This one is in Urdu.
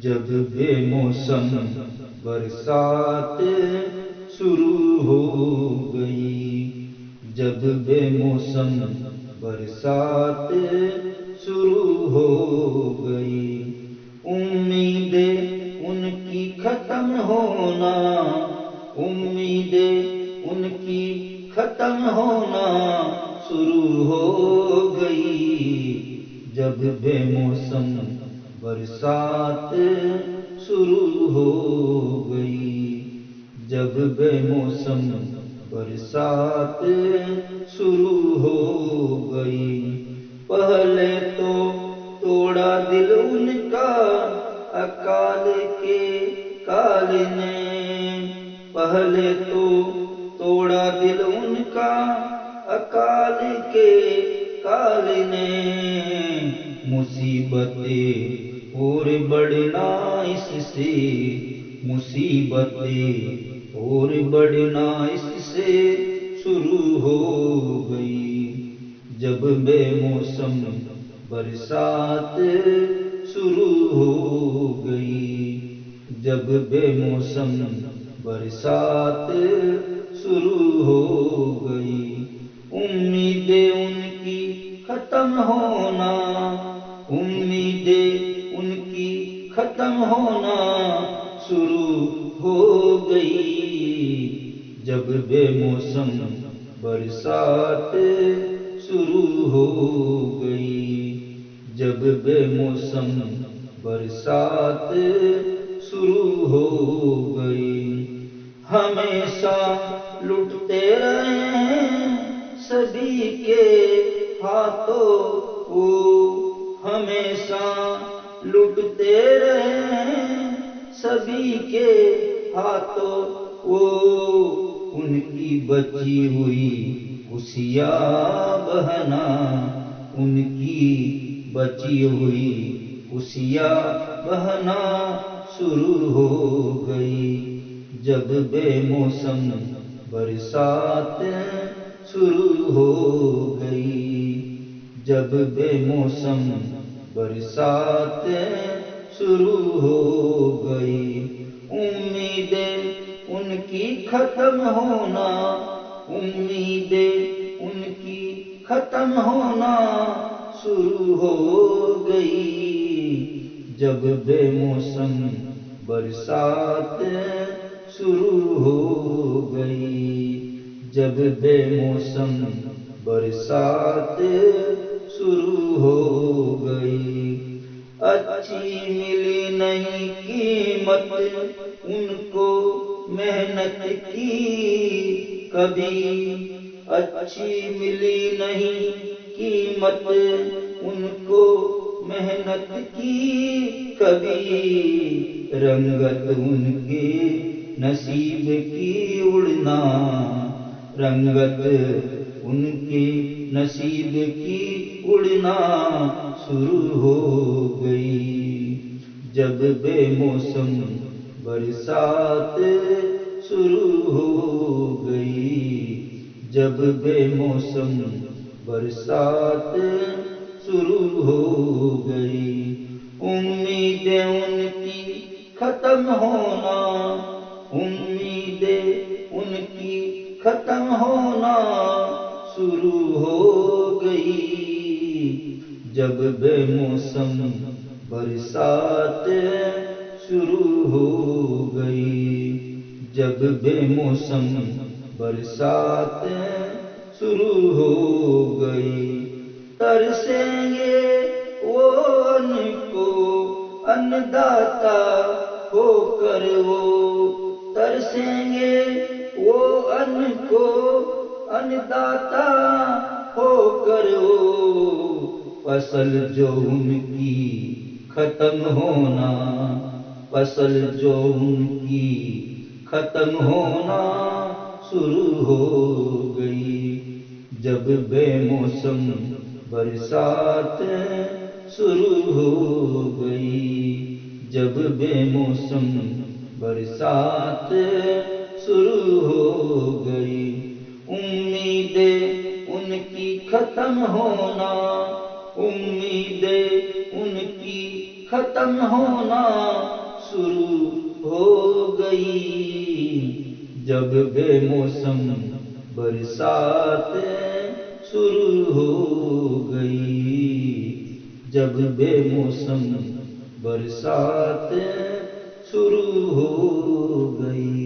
جب بے موسم برسات شروع ہو گئی، جب بے موسم برسات شروع ہو گئی، امیدیں ان کی ختم ہونا، امیدیں ان کی ختم ہونا شروع ہو گئی، جب بے موسم برسات شروع ہو گئی، جب بے موسم برسات شروع ہو گئی۔ پہلے تو توڑا دل ان کا اکال کے کال نے، پہلے تو توڑا دل ان کا اکال کے کال نے، مصیبتیں اور بڑھنا اس سے، مصیبتیں اور بڑھنا اس سے شروع ہو گئی، جب بے موسم برسات شروع ہو گئی، جب بے موسم برسات شروع ہو گئی، امیدیں ان کی ختم ہونا، امیدیں ان کی ختم ہونا شروع ہو گئی، جب بے موسم برسات شروع ہو گئی، جب بے موسم برسات شروع ہو گئی۔ ہمیشہ لٹتے رہے ہیں سبھی کے ہاتھوں وہ، ہمیشہ لٹتے رہے ہیں سبھی کے ہاتھوں وہ، ان کی بچی ہوئی خوشیاں بہنا، ان کی بچی ہوئی خوشیاں بہنا شروع ہو گئی، جب بے موسم برسات شروع ہو گئی، جب بے موسم برسات شروع ہو گئی، امیدیں ان کی ختم ہونا، امیدیں ان کی ختم ہونا شروع ہو گئی، جب بے موسم برسات شروع ہو گئی، جب بے موسم برسات شروع ہو گئی۔ اچھی ملی نہیں قیمت ان کو محنت کی کبھی، اچھی ملی نہیں قیمت ان کو محنت کی کبھی، رنگت ان کے نصیب کی اڑنا، رنگت ان کے نصیب کی اڑنا شروع ہو گئی، جب بے موسم برسات شروع ہو گئی، جب بے موسم برسات شروع ہو گئی، امیدیں ان کی ختم ہونا، امیدیں ان کی ختم ہونا شروع ہو گئی، جب بے موسم برسات شروع ہو گئی، جب بے موسم برسات شروع ہو گئی، ترسیں گے وہ ان کو ان داتا ہو کر وہ، ترسیں گے وہ ان کو ان داتا ہو کر وہ، فصل جو ان کی ختم ہونا، فصل جو ان کی ختم ہونا شروع ہو گئی، جب بے موسم برسات شروع ہو گئی، جب بے موسم برسات شروع ہو گئی، امیدیں ان کی ختم ہونا، امیدیں ان کی ختم ہونا شروع ہو گئی، جب بے موسم برساتیں شروع ہو گئی، جب بے موسم برساتیں شروع ہو گئی۔